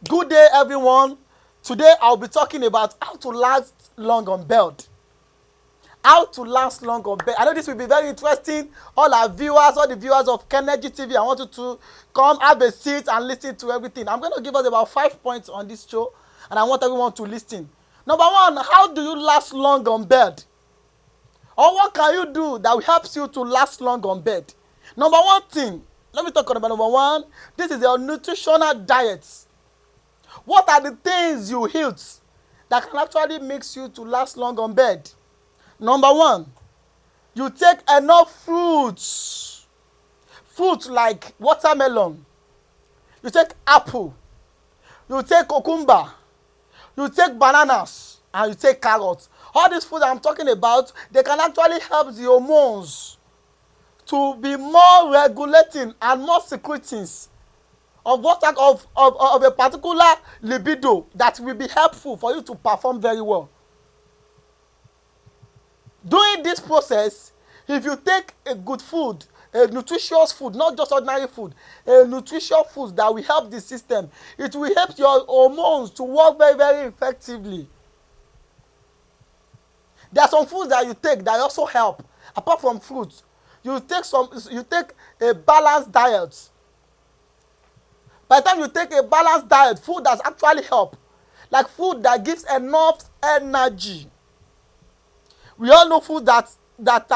Good day, everyone. Today I'll be talking about how to last long on bed. How to last long on bed. I know this will be very interesting. All our viewers, all the viewers of Kenergy TV, I want you to come have a seat and listen to everything. I'm going to give us about 5 points on this show, and I want everyone to listen. Number one, how do you last long on bed? Or what can you do that will help you to last long on bed? Number one thing, let me talk about number one. This is your nutritional diet. What are the things you eat that can actually make you to last long on bed? Number one, you take enough fruits. Fruit like watermelon. You take apple. You take cucumber. You take bananas. And you take carrots. All these foods I'm talking about, they can actually help the hormones to be more regulating and more secreting of what type of a particular libido that will be helpful for you to perform very well. During this process, if you take a good food, a nutritious food, not just ordinary food, a nutritious food that will help the system, it will help your hormones to work very, very effectively. There are some foods that you take that also help. Apart from fruits, you take a balanced diet. By the time you take a balanced diet, food that actually help, like food that gives enough energy. We all know food that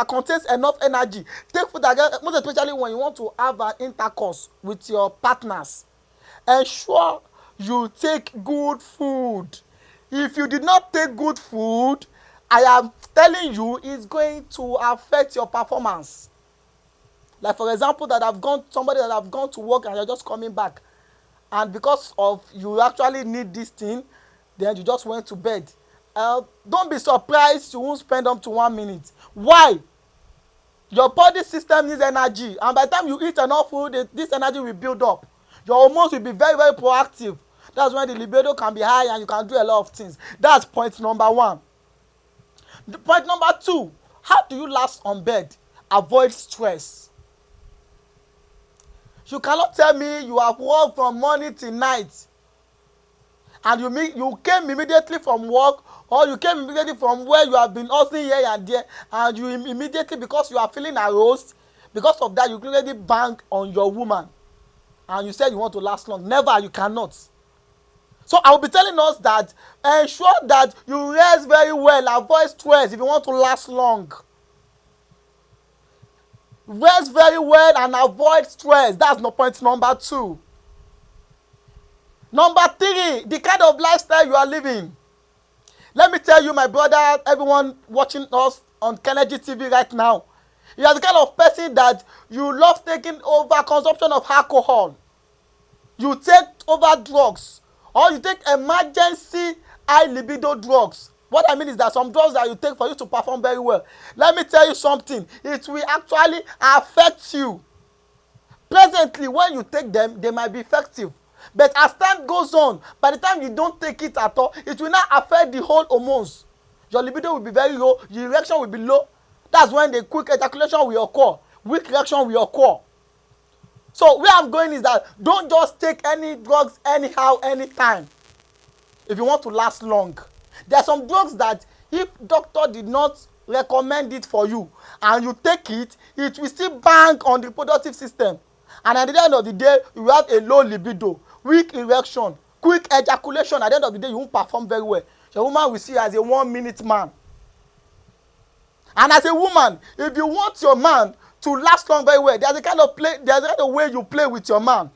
contains enough energy. Take food that, most especially when you want to have an intercourse with your partners. Ensure you take good food. If you did not take good food, I am telling you, it's going to affect your performance. Like for example, somebody that have gone to work and you're just coming back, and because of you actually need this thing, then you just went to bed. Don't be surprised you won't spend up to 1 minute. Why? Your body system needs energy, and by the time you eat enough food, this energy will build up. Your hormones will be very, very proactive. That's when the libido can be high and you can do a lot of things. That's point number one. Point number two, how do you last on bed? Avoid stress. You cannot tell me you have worked from morning till night and you came immediately from work, or you came immediately from where you have been hustling here and there, and you immediately, because you are feeling aroused, because of that you already bang on your woman and you said you want to last long. Never, you cannot. So I will be telling us that ensure that you rest very well. Avoid stress if you want to last long. Rest very well and avoid stress. That's no point number two. Number three, the kind of lifestyle you are living. Let me tell you, my brother, everyone watching us on Kenergy TV right now, you are the kind of person that you love taking over consumption of alcohol. You take over drugs, or you take emergency high libido drugs. What I mean is that some drugs that you take for you to perform very well, let me tell you something, it will actually affect you. Presently, when you take them, they might be effective. But as time goes on, by the time you don't take it at all, it will not affect the whole hormones. Your libido will be very low, your erection will be low. That's when the quick ejaculation will occur, weak erection will occur. So where I'm going is that don't just take any drugs anyhow, anytime, if you want to last long. There are some drugs that if doctor did not recommend it for you and you take it, it will still bang on the reproductive system. And at the end of the day, you will have a low libido, weak erection, quick ejaculation. At the end of the day, you won't perform very well. Your woman will see you as a 1 minute man. And as a woman, if you want your man to last long very well, there's a kind of way you play with your man.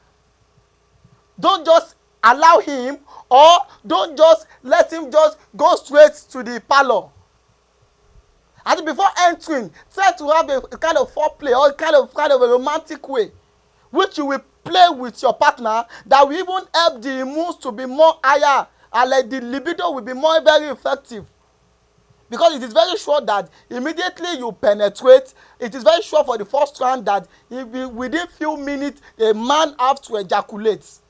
Don't just allow him, or don't just let him just go straight to the parlor. And before entering, try to have a kind of foreplay, or kind of a romantic way, which you will play with your partner, that will even help the hormones to be more higher, and like the libido will be more very effective. Because it is very sure that immediately you penetrate, it is very sure for the first round that within few minutes a man have to ejaculate.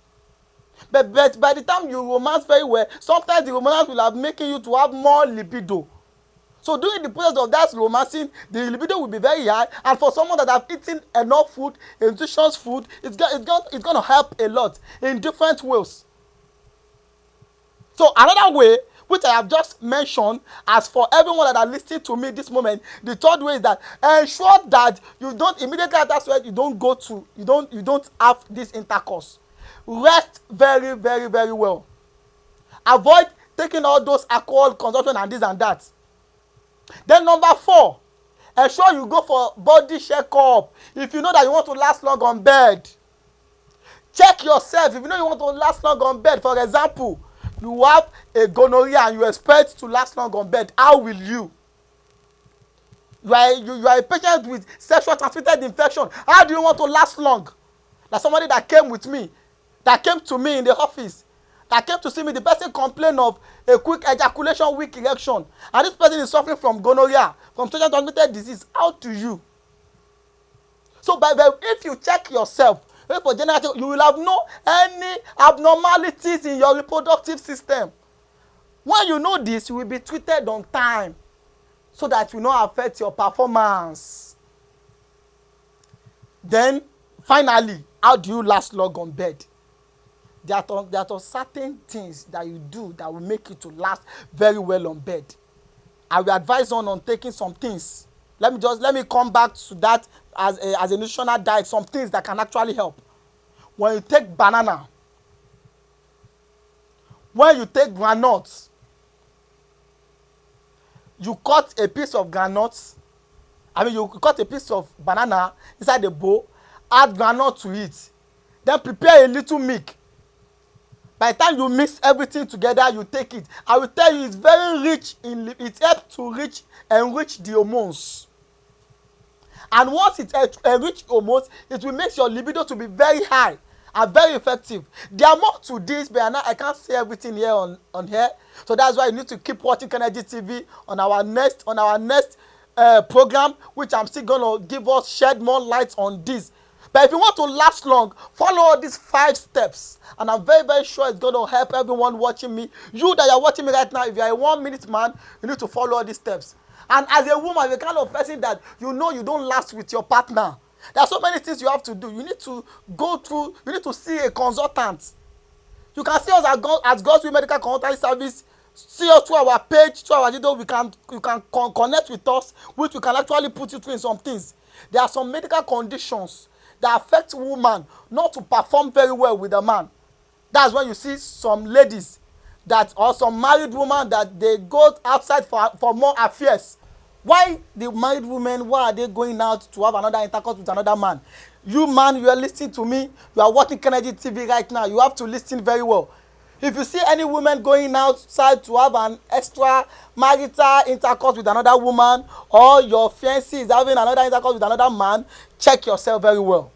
But by the time you romance very well, sometimes the romance will have making you to have more libido. So during the process of that romancing, the libido will be very high, and for someone that have eaten enough food, nutritious food, it's going to help a lot in different ways. So another way, which I have just mentioned, as for everyone that are listening to me this moment, the third way is that ensure that you don't immediately after sweat, you don't have this intercourse. Rest very, very, very well. Avoid taking all those alcohol consumption and this and that. Then number 4, ensure you go for body checkup if you know that you want to last long on bed. Check yourself if you know you want to last long on bed. For example, you have a gonorrhea and you expect to last long on bed. How will you? You are a patient with sexual transmitted infection. How do you want to last long? Like somebody that came to me in the office, that came to see me, the person complained of a quick ejaculation, weak erection, and this person is suffering from gonorrhea, from sexually transmitted disease. How do you? So if you check yourself, for general, you will have no any abnormalities in your reproductive system. When you know this, you will be treated on time so that it will not affect your performance. Then finally, how do you last long on bed? There are certain things that you do that will make you to last very well on bed. I will advise on taking some things. Let me come back to that as a nutritional diet, some things that can actually help. When you take banana, when you take groundnuts, you cut a piece of groundnuts, you cut a piece of banana inside the bowl, add groundnut to it, then prepare a little milk. By the time you mix everything together, you take it. I will tell you, it's very rich it helps to enrich the hormones. And once it enrich hormones, it will make your libido to be very high and very effective. There are more to this, but I can't say everything here on here. So that's why you need to keep watching Kennedy TV on our next program, which I'm still going to shed more light on this. But if you want to last long, follow all these 5 steps. And I'm very, very sure it's going to help everyone watching me. You that are watching me right now, if you are a 1-minute man, you need to follow all these steps. And as a woman, the kind of person that you know you don't last with your partner, there are so many things you have to do. You need to you need to see a consultant. You can see us as God's Will Medical Consulting Service. See us through our page, through our video. You can connect with us, which we can actually put you through in some things. There are some medical conditions that affect women not to perform very well with a man. That's when you see some ladies or some married women that they go outside for more affairs. Why the married women, why are they going out to have another intercourse with another man? You man, you are listening to me, you are watching Kennedy TV right now, you have to listen very well. If you see any woman going outside to have an extra marital intercourse with another woman, or your fiancé is having another intercourse with another man, check yourself very well.